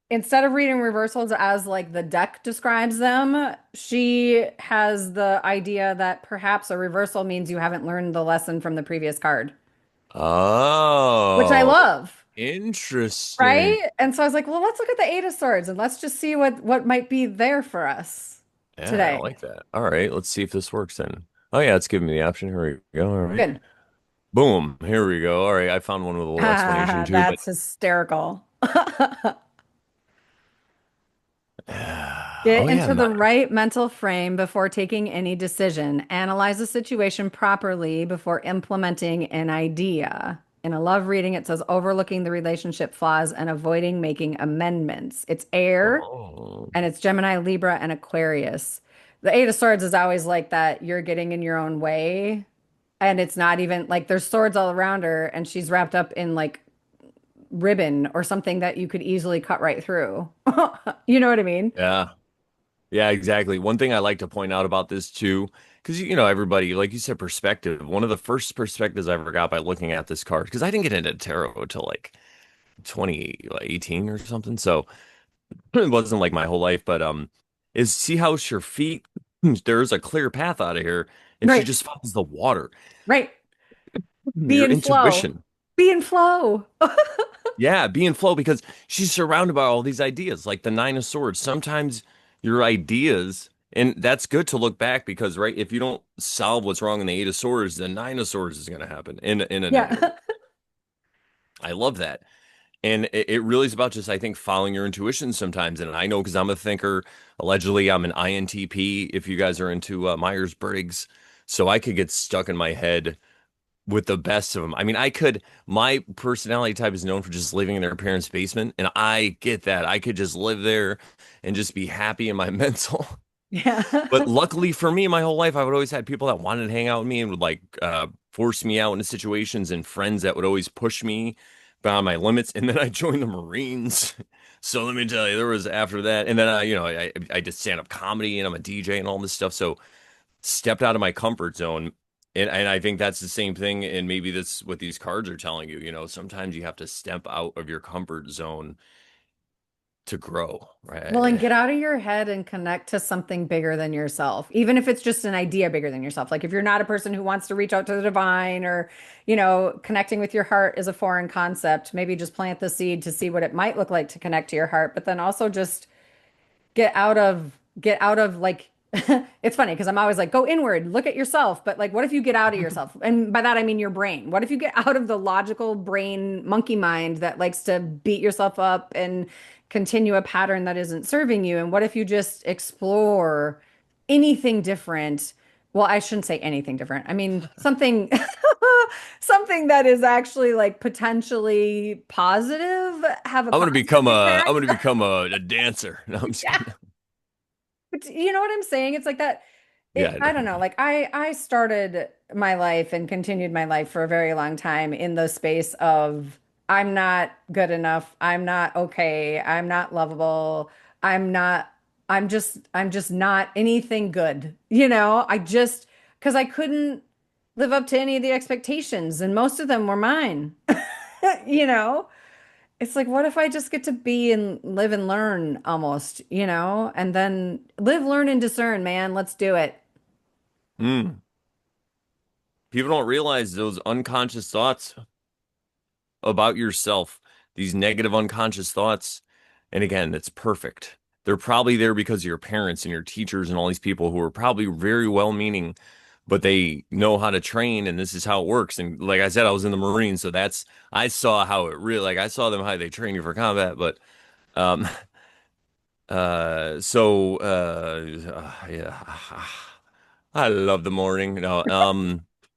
instead of reading reversals as like the deck describes them, she has the idea that perhaps a reversal means you haven't learned the lesson from the previous card, which I Oh, love, interesting. right? And so I was like, well, let's look at the Eight of Swords and let's just see what might be there for us Yeah, I today. like that. All right, let's see if this works then. Oh yeah, it's giving me the option. Here we go. All right. Good. Boom. Here we go. All right, I found one with a little explanation Ah, too, but that's hysterical. oh Get yeah, into the right mental frame before taking any decision. Analyze the situation properly before implementing an idea. In a love reading, it says overlooking the relationship flaws and avoiding making amendments. It's air oh, and it's Gemini, Libra, and Aquarius. The Eight of Swords is always like that. You're getting in your own way. And it's not even like there's swords all around her and she's wrapped up in like ribbon or something that you could easily cut right through. You know what I mean? yeah. Yeah, exactly. One thing I like to point out about this too, because everybody, like you said, perspective. One of the first perspectives I ever got by looking at this card, because I didn't get into tarot until like 2018 or something. So it wasn't like my whole life, but is see how your feet, there's a clear path out of here, and she Right. just follows the water. Right. Be Your in flow. intuition. Be in flow. Yeah, be in flow because she's surrounded by all these ideas, like the Nine of Swords. Sometimes your ideas, and that's good to look back because, right, if you don't solve what's wrong in the Eight of Swords, the Nine of Swords is going to happen in a negative way. Yeah. I love that. And it really is about just, I think, following your intuition sometimes. And I know because I'm a thinker. Allegedly, I'm an INTP if you guys are into Myers-Briggs. So I could get stuck in my head with the best of them. I mean, my personality type is known for just living in their parents' basement, and I get that. I could just live there and just be happy in my mental. Yeah. But luckily for me, my whole life, I would always had people that wanted to hang out with me and would like force me out into situations, and friends that would always push me beyond my limits. And then I joined the Marines. So let me tell you, there was after that, and then I did stand up comedy and I'm a DJ and all this stuff. So stepped out of my comfort zone. And I think that's the same thing. And maybe that's what these cards are telling you. Sometimes you have to step out of your comfort zone to grow, Well, and right? get out of your head and connect to something bigger than yourself, even if it's just an idea bigger than yourself. Like if you're not a person who wants to reach out to the divine or, connecting with your heart is a foreign concept, maybe just plant the seed to see what it might look like to connect to your heart, but then also just get out of like it's funny because I'm always like go inward, look at yourself, but like what if you get out of yourself? And by that I mean your brain. What if you get out of the logical brain monkey mind that likes to beat yourself up and continue a pattern that isn't serving you? And what if you just explore anything different? Well, I shouldn't say anything different. I mean, something something that is actually like potentially positive, have a positive I'm impact. gonna become a dancer. No, I'm just Yeah. kidding. But you know what I'm saying? It's like that. Yeah, I I know. don't know. Like I started my life and continued my life for a very long time in the space of I'm not good enough. I'm not okay. I'm not lovable. I'm not I'm just not anything good. I just because I couldn't live up to any of the expectations and most of them were mine. You know? It's like, what if I just get to be and live and learn almost, and then live, learn, and discern, man. Let's do it. Mm. People don't realize those unconscious thoughts about yourself, these negative unconscious thoughts. And again, it's perfect. They're probably there because of your parents and your teachers and all these people who are probably very well meaning, but they know how to train and this is how it works. And like I said, I was in the Marines, so I saw how it really, like I saw them how they train you for combat, but um yeah, I love the morning. No,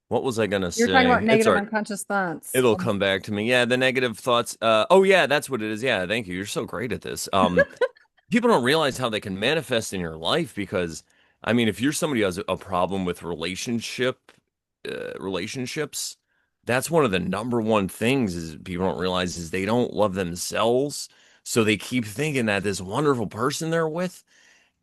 what was I gonna You're talking say? about It's negative all right. unconscious thoughts. It'll come back to me. Yeah, the negative thoughts. Oh yeah, that's what it is. Yeah, thank you. You're so great at this. People don't realize how they can manifest in your life because, I mean, if you're somebody who has a problem with relationships, that's one of the number one things is people don't realize is they don't love themselves, so they keep thinking that this wonderful person they're with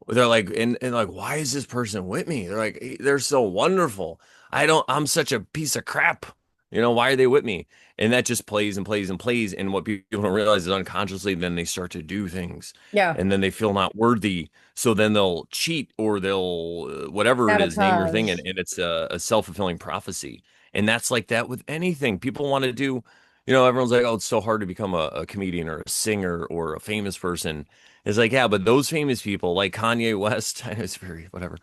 they're like, and like, why is this person with me? They're like, they're so wonderful. I'm such a piece of crap. Why are they with me? And that just plays and plays and plays. And what people don't realize is unconsciously, then they start to do things Yeah. and then they feel not worthy. So then they'll cheat or they'll, whatever it is, name your thing. And, Sabotage. and it's a self-fulfilling prophecy. And that's like that with anything people want to do. Everyone's like, oh, it's so hard to become a comedian or a singer or a famous person. It's like, yeah, but those famous people like Kanye West, I know it's very whatever.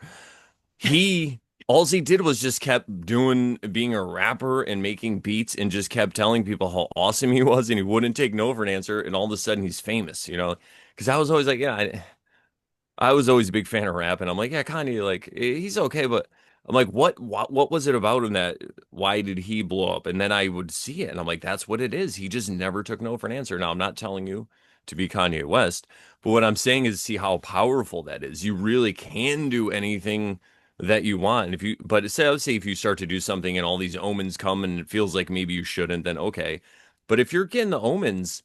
He all he did was just kept being a rapper and making beats and just kept telling people how awesome he was and he wouldn't take no for an answer. And all of a sudden he's famous. Because I was always like, yeah, I was always a big fan of rap, and I'm like, yeah, Kanye, like he's okay, but I'm like, what was it about him that why did he blow up? And then I would see it, and I'm like, that's what it is. He just never took no for an answer. Now I'm not telling you to be Kanye West, but what I'm saying is see how powerful that is. You really can do anything that you want. And but say, I would say if you start to do something and all these omens come and it feels like maybe you shouldn't, then okay. But if you're getting the omens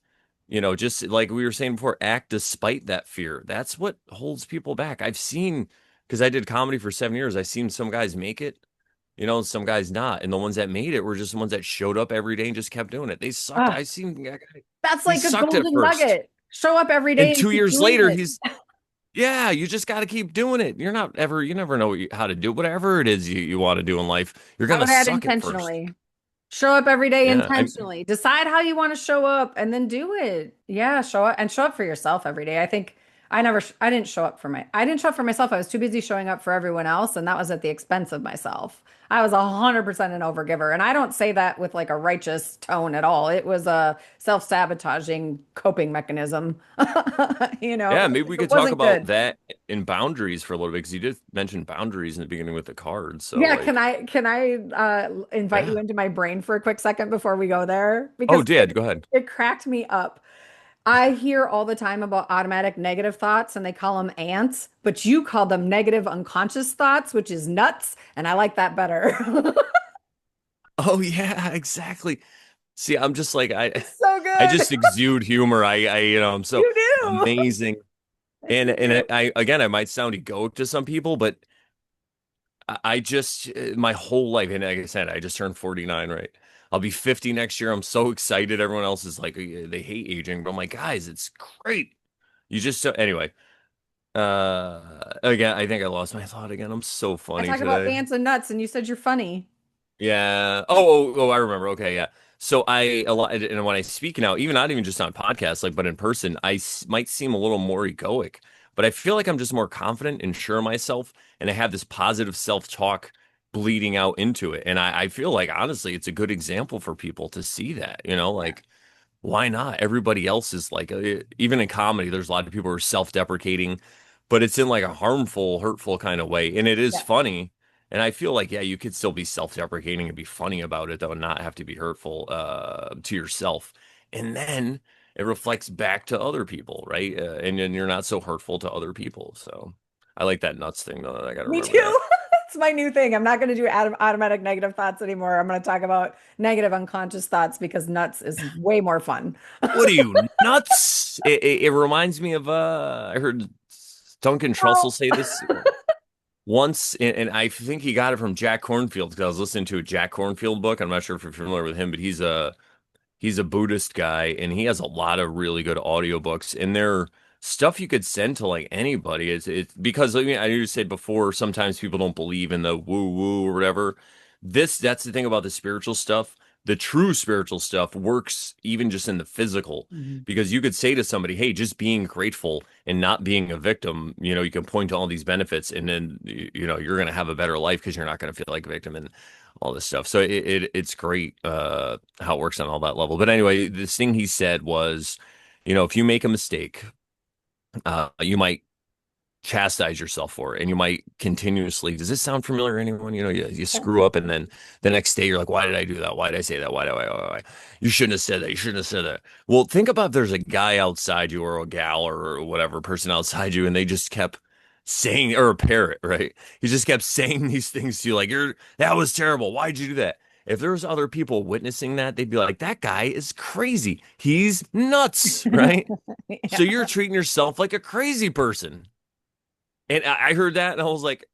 just like we were saying before, act despite that fear. That's what holds people back. I've seen, because I did comedy for 7 years, I've seen some guys make it, some guys not. And the ones that made it were just the ones that showed up every day and just kept doing it. They sucked. Ah, I seen that guy, that's he like a sucked at golden first. nugget. Show up every day And and two keep years doing later, it. yeah, you just got to keep doing it. You never know how to do whatever it is you want to do in life. You're I going to would add suck at first. intentionally. Show up every day Yeah. intentionally. Decide how you want to show up and then do it. Yeah, show up and show up for yourself every day. I think I didn't show up for myself. I was too busy showing up for everyone else, and that was at the expense of myself. I was 100% an overgiver, and I don't say that with like a righteous tone at all. It was a self-sabotaging coping mechanism. Yeah, maybe we It could talk wasn't about good. that in boundaries for a little bit because you did mention boundaries in the beginning with the cards. So Yeah, like, can I invite you yeah. into my brain for a quick second before we go there? Oh, Because Dad, go ahead. it cracked me up. I hear all the time about automatic negative thoughts and they call them ants, but you call them negative unconscious thoughts, which is nuts, and I like that better. Oh yeah, exactly. See, I'm just like It's so I good. just exude humor. I'm so You do. amazing. You And do. I again, I might sound egoic to some people, but I just my whole life, and like I said, I just turned 49, right? I'll be 50 next year. I'm so excited. Everyone else is like they hate aging, but I'm like, guys, it's great. You just anyway. Again, I think I lost my thought again. I'm so I funny talk about today. ants and nuts, and you said you're funny. Yeah. Oh, I remember. Okay, yeah. So a lot, and when I speak now, even not even just on podcasts, like, but in person, might seem a little more egoic, but I feel like I'm just more confident and sure of myself, and I have this positive self-talk bleeding out into it. And I feel like honestly, it's a good example for people to see that, like why not? Everybody else is like, even in comedy, there's a lot of people who are self-deprecating, but it's in like a harmful, hurtful kind of way. And it is Yeah. funny. And I feel like, yeah, you could still be self-deprecating and be funny about it, though, and not have to be hurtful to yourself. And then it reflects back to other people, right? And then you're not so hurtful to other people. So I like that nuts thing, though. I got to Me remember that. too. It's my new thing. I'm not going to do automatic negative thoughts anymore. I'm going to talk about negative unconscious thoughts because nuts is way more fun. What are you, nuts? It reminds me of, I heard Duncan Trussell Oh. say this once, and I think he got it from Jack Cornfield because I was listening to a Jack Cornfield book. I'm not sure if you're familiar with him, but he's a Buddhist guy and he has a lot of really good audiobooks and they're stuff you could send to like anybody. It's because I mean I you said before sometimes people don't believe in the woo woo or whatever. That's the thing about the spiritual stuff. The true spiritual stuff works even just in the physical Mhm. because you could say to somebody, "Hey, just being grateful and not being a victim, you can point to all these benefits and then you're going to have a better life because you're not going to feel like a victim and all this stuff." So it's great how it works on all that level. But anyway, this thing he said was, if you make a mistake, you might chastise yourself for it and you might continuously, does this sound familiar to anyone? You screw up and then the next day you're like, why did I do that? Why did I say that? Why? You shouldn't have said that. You shouldn't have said that. Well, think about if there's a guy outside you or a gal or whatever person outside you and they just kept saying, or a parrot, right? He just kept saying these things to you like, that was terrible. Why'd you do that? If there was other people witnessing that, they'd be like, that guy is crazy. He's nuts, right? So Yeah. you're treating yourself like a crazy person. And I heard that and I was like,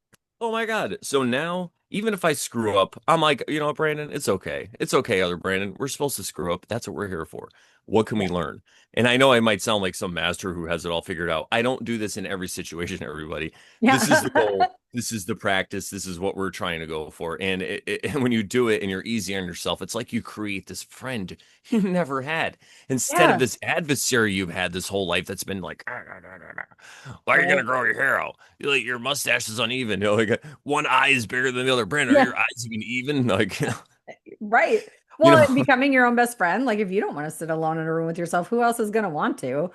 oh my God. So now, even if I screw up, I'm like, you know what, Brandon, it's okay. It's okay, other Brandon. We're supposed to screw up. That's what we're here for. What can we Yeah. learn? And I know I might sound like some master who has it all figured out. I don't do this in every situation, everybody. This is the goal. Yeah. This is the practice. This is what we're trying to go for. And and when you do it and you're easy on yourself, it's like you create this friend you never had instead of Yeah. this adversary you've had this whole life that's been like, "Ah, ah, ah, ah, ah. Why are you gonna Right. grow your hair out? Like your mustache is uneven. You know, like one eye is bigger than the other. Brandon, are Yeah. your eyes even even? Like, Right. you Well, know, and becoming your own best friend, like if you don't want to sit alone in a room with yourself, who else is going to want to?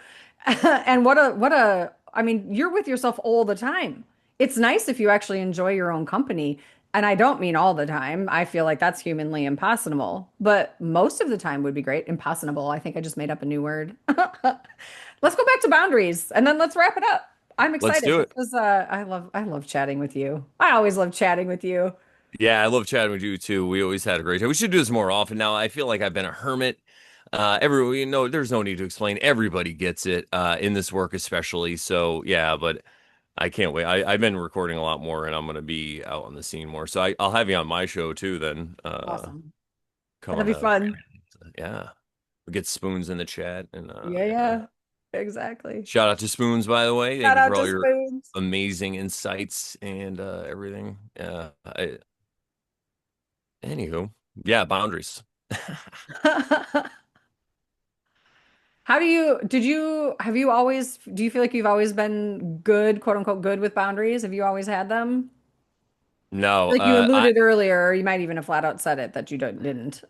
And I mean, you're with yourself all the time. It's nice if you actually enjoy your own company. And I don't mean all the time. I feel like that's humanly impossible, but most of the time would be great. Impossible. I think I just made up a new word. Let's go back to boundaries and then let's wrap it up. I'm let's excited. do This it. was I love chatting with you. I always love chatting with you. Yeah, I love chatting with you too. We always had a great time. We should do this more often. Now, I feel like I've been a hermit. You know, there's no need to explain. Everybody gets it, in this work especially. So yeah, but I can't wait. I've been recording a lot more, and I'm gonna be out on the scene more. So I'll have you on my show too. Then Awesome. come That'll on be to fun. yeah. We get Spoons in the chat, and Yeah, yeah. yeah, exactly. Shout out to Spoons, by the way. Thank Shout you out for to all your Spoons. amazing insights and everything. Anywho, yeah, boundaries. Do you feel like you've always been good, quote unquote, good with boundaries? Have you always had them? No, Like you I alluded earlier, or you might even have flat out said it that you didn't.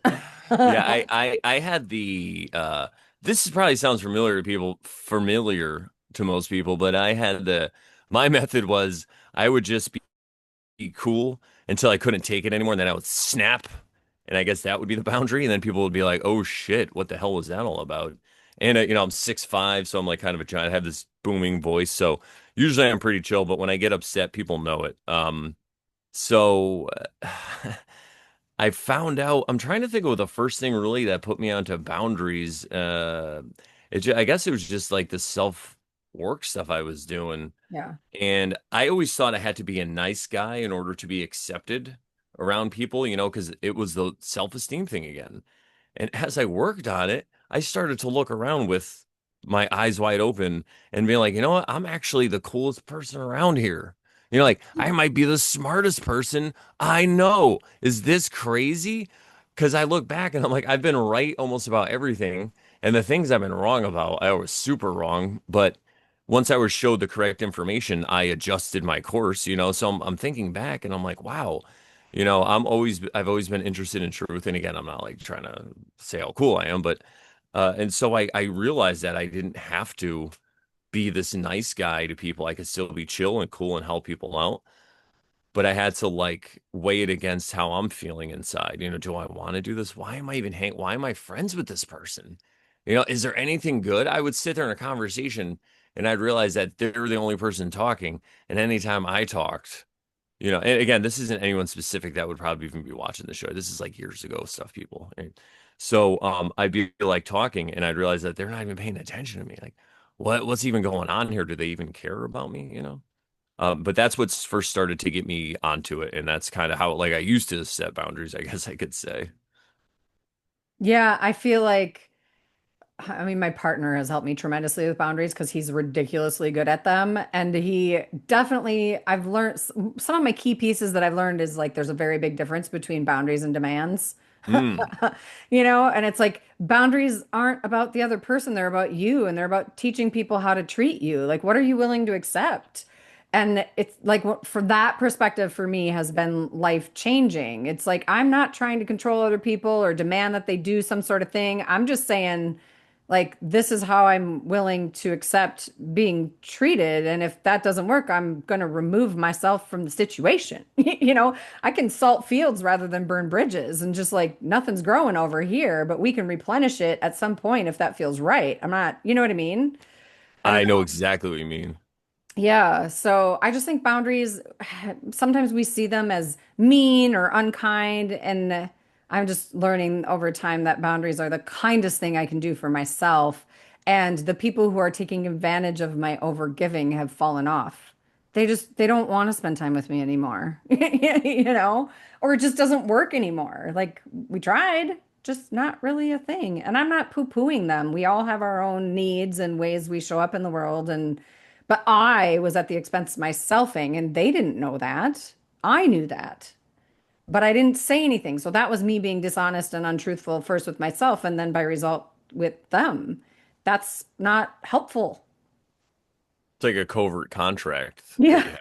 yeah, I had the this probably sounds familiar to most people, but I had the my method was I would just be cool until I couldn't take it anymore, and then I would snap, and I guess that would be the boundary, and then people would be like, "Oh shit, what the hell was that all about?" And you know, I'm 6'5", so I'm like kind of a giant. I have this booming voice, so usually I'm pretty chill, but when I get upset, people know it. So I found out, I'm trying to think of the first thing really that put me onto boundaries. I guess it was just like the self work stuff I was doing. Yeah. And I always thought I had to be a nice guy in order to be accepted around people, you know, because it was the self-esteem thing again. And as I worked on it, I started to look around with my eyes wide open and be like, you know what? I'm actually the coolest person around here. You know, like I might be the smartest person I know. Is this crazy? Because I look back and I'm like, I've been right almost about everything. And the things I've been wrong about, I was super wrong. But once I was showed the correct information, I adjusted my course, you know. So I'm thinking back and I'm like, wow, you know, I've always been interested in truth. And again, I'm not like trying to say how cool I am, but and so I realized that I didn't have to be this nice guy to people. I could still be chill and cool and help people out. But I had to like weigh it against how I'm feeling inside. You know, do I want to do this? Why am I friends with this person? You know, is there anything good? I would sit there in a conversation and I'd realize that they're the only person talking. And anytime I talked, you know, and again, this isn't anyone specific that would probably even be watching the show. This is like years ago stuff, people. Right? So I'd be like talking and I'd realize that they're not even paying attention to me. Like, what's even going on here? Do they even care about me? You know? But that's what's first started to get me onto it, and that's kind of how like I used to set boundaries, I guess I could say. Yeah, I feel like I mean, my partner has helped me tremendously with boundaries because he's ridiculously good at them. And he definitely, I've learned some of my key pieces that I've learned is like there's a very big difference between boundaries and demands. Mm. And it's like boundaries aren't about the other person, they're about you and they're about teaching people how to treat you. Like, what are you willing to accept? And it's like for that perspective for me has been life changing. It's like I'm not trying to control other people or demand that they do some sort of thing. I'm just saying, like, this is how I'm willing to accept being treated. And if that doesn't work, I'm going to remove myself from the situation. I can salt fields rather than burn bridges and just like nothing's growing over here, but we can replenish it at some point if that feels right. I'm not, you know what I mean? I don't I know know. exactly what you mean. Yeah, so I just think boundaries, sometimes we see them as mean or unkind, and I'm just learning over time that boundaries are the kindest thing I can do for myself. And the people who are taking advantage of my overgiving have fallen off. they don't want to spend time with me anymore. You know, or it just doesn't work anymore. Like we tried, just not really a thing. And I'm not poo-pooing them. We all have our own needs and ways we show up in the world. And but I was at the expense of my selfing, and they didn't know that. I knew that. But I didn't say anything. So that was me being dishonest and untruthful first with myself and then by result with them. That's not helpful. It's like a covert contract that Yeah. you have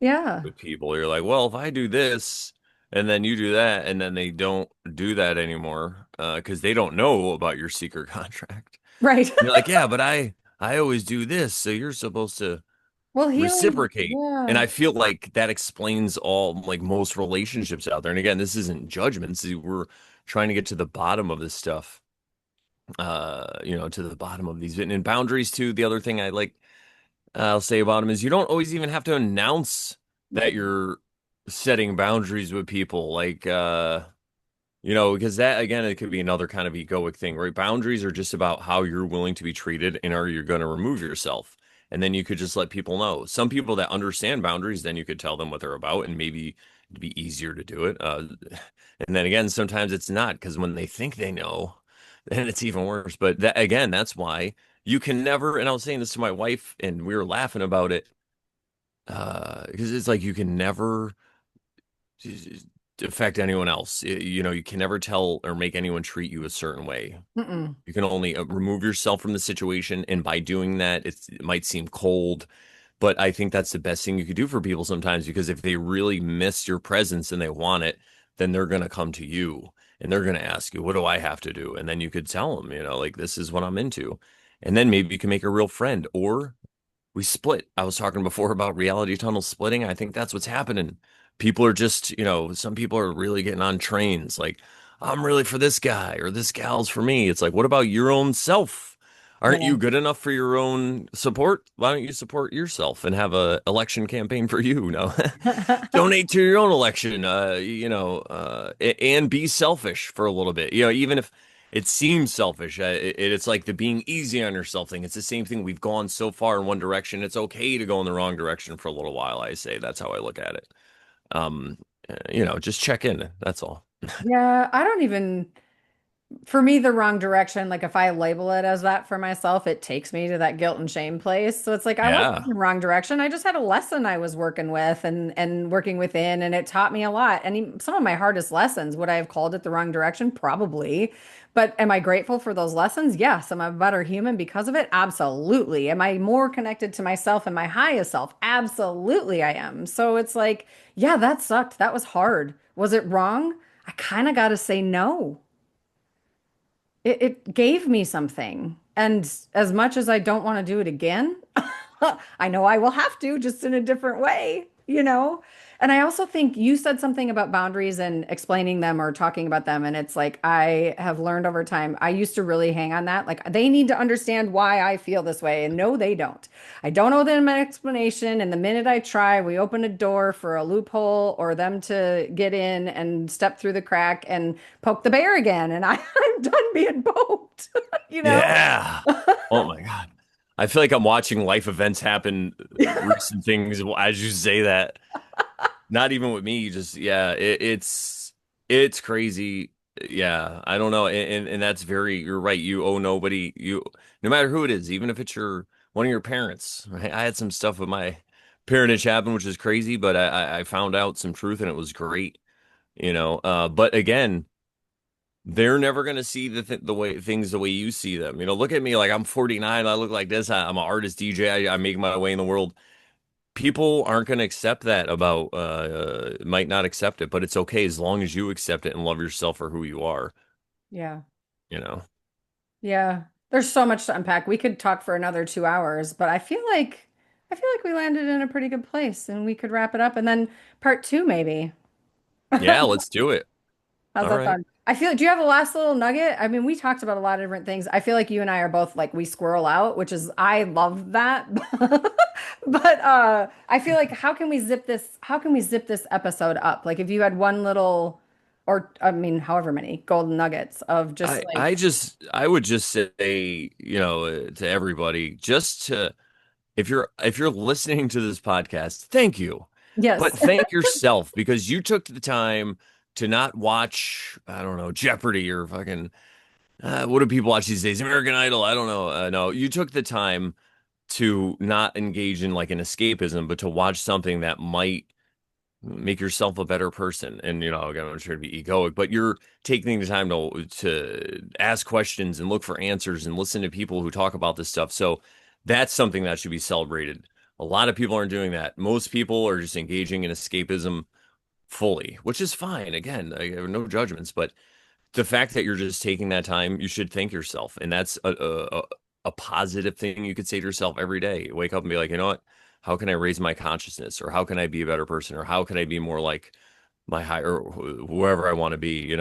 Yeah. with people. You're like, well, if I do this and then you do that, and then they don't do that anymore, because they don't know about your secret contract. Right. And you're like, yeah, but I always do this, so you're supposed to Well, healing, reciprocate. And yeah. I feel like that explains all, like, most relationships out there. And again, this isn't judgments. We're trying to get to the bottom of this stuff. To the bottom of these and boundaries too. The other thing I'll say about them is you don't always even have to announce that you're setting boundaries with people. Because that again, it could be another kind of egoic thing, right? Boundaries are just about how you're willing to be treated and are you going to remove yourself. And then you could just let people know. Some people that understand boundaries, then you could tell them what they're about, and maybe it'd be easier to do it. And then again, sometimes it's not because when they think they know, then it's even worse. But that again, that's why you can never. And I was saying this to my wife, and we were laughing about it because it's like you can never affect anyone else. You can never tell or make anyone treat you a certain way. Mm-mm. You can only remove yourself from the situation, and by doing that, it might seem cold, but I think that's the best thing you could do for people sometimes because if they really miss your presence and they want it, then they're going to come to you and they're going to ask you, "What do I have to do?" And then you could tell them, like this is what I'm into, and then maybe you can make a real friend or we split. I was talking before about reality tunnel splitting. I think that's what's happening. People are just, some people are really getting on trains like, I'm really for this guy or this gal's for me. It's like, what about your own self? Aren't Yeah. you good enough for your own support? Why don't you support yourself and have a election campaign for you? No, donate to your own election, and be selfish for a little bit. Even if it seems selfish, it's like the being easy on yourself thing. It's the same thing. We've gone so far in one direction. It's okay to go in the wrong direction for a little while. I say that's how I look at it. Um, just check in. That's all. Yeah, I don't even for me, the wrong direction, like if I label it as that for myself, it takes me to that guilt and shame place. So it's like I wasn't in Yeah. the wrong direction. I just had a lesson I was working with and working within, and it taught me a lot. And some of my hardest lessons, would I have called it the wrong direction? Probably. But am I grateful for those lessons? Yes. Am I a better human because of it? Absolutely. Am I more connected to myself and my highest self? Absolutely, I am. So it's like, yeah, that sucked. That was hard. Was it wrong? I kind of got to say no. It gave me something. And as much as I don't want to do it again, I know I will have to, just in a different way, you know? And I also think you said something about boundaries and explaining them or talking about them. And it's like, I have learned over time, I used to really hang on that. Like, they need to understand why I feel this way. And no, they don't. I don't owe them an explanation. And the minute I try, we open a door for a loophole or them to get in and step through the crack and poke the bear again. And I'm done being poked, you know? Yeah. Oh my God. I feel like I'm watching life events happen, recent things as you say that. Not even with me, just yeah, it's crazy. Yeah, I don't know, and that's you're right. You owe nobody, no matter who it is, even if it's one of your parents. Right? I had some stuff with my parentage happen, which is crazy, but I found out some truth and it was great. But again, they're never gonna see the way things the way you see them. Look at me, like I'm 49, I look like this. I'm an artist, DJ. I make my way in the world. People aren't going to accept that about might not accept it, but it's okay as long as you accept it and love yourself for who you are, Yeah. you know. Yeah. There's so much to unpack. We could talk for another 2 hours, but I feel like we landed in a pretty good place and we could wrap it up and then part two maybe. Yeah, let's do it. How's All that right. sound? Do you have a last little nugget? I mean, we talked about a lot of different things. I feel like you and I are both like we squirrel out, which is I love that. But I feel like how can we zip this episode up? Like if you had one little or I mean, however many golden nuggets of just like I would just say, to everybody, just to if you're listening to this podcast, thank you. But Yes. thank yourself because you took the time to not watch, I don't know, Jeopardy or fucking what do people watch these days? American Idol. I don't know. No, you took the time to not engage in like an escapism, but to watch something that might make yourself a better person. And again, I'm trying to be egoic, but you're taking the time to ask questions and look for answers and listen to people who talk about this stuff. So that's something that should be celebrated. A lot of people aren't doing that. Most people are just engaging in escapism fully, which is fine. Again, I have no judgments, but the fact that you're just taking that time, you should thank yourself. And that's a positive thing you could say to yourself every day. Wake up and be like, you know what? How can I raise my consciousness? Or how can I be a better person? Or how can I be more like my higher, whoever I want to be,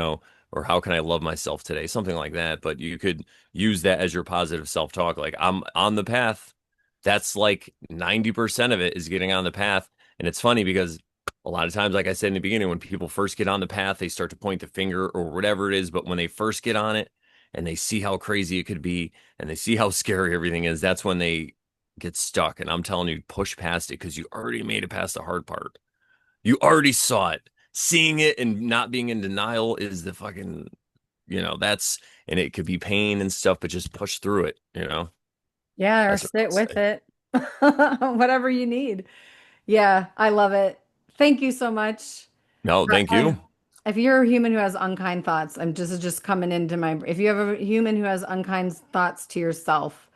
or how can I love myself today? Something like that. But you could use that as your positive self-talk. Like, I'm on the path. That's like 90% of it is getting on the path. And it's funny because a lot of times, like I said in the beginning, when people first get on the path, they start to point the finger or whatever it is. But when they first get on it and they see how crazy it could be and they see how scary everything is, that's when they get stuck. And I'm telling you, push past it because you already made it past the hard part. You already saw it. Seeing it and not being in denial is the fucking, that's, and it could be pain and stuff, but just push through it. Yeah, or That's what sit I'll with say. it. Whatever you need. Yeah, I love it. Thank you so much. No, thank I, you. if you're a human who has unkind thoughts, I'm just coming into my, if you have a human who has unkind thoughts to yourself,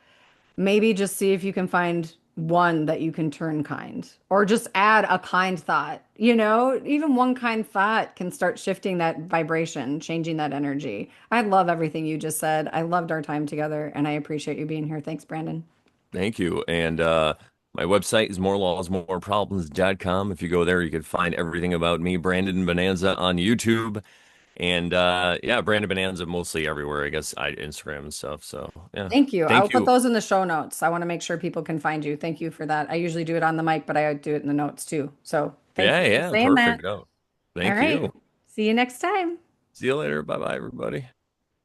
maybe just see if you can find one that you can turn kind or just add a kind thought. Even one kind thought can start shifting that vibration, changing that energy. I love everything you just said. I loved our time together and I appreciate you being here. Thanks, Brandon. Thank you. And my website is morelawsmoreproblems.com. If you go there, you can find everything about me, Brandon Bonanza, on YouTube. And yeah, Brandon Bonanza mostly everywhere, I guess, Instagram and stuff. So yeah. Thank you. I'll Thank put you. those in the show notes. I want to make sure people can find you. Thank you for that. I usually do it on the mic, but I do it in the notes too. So thank Yeah, you for yeah, saying that. perfect. Oh, All thank right. you. See you next time. See you later. Bye bye, everybody.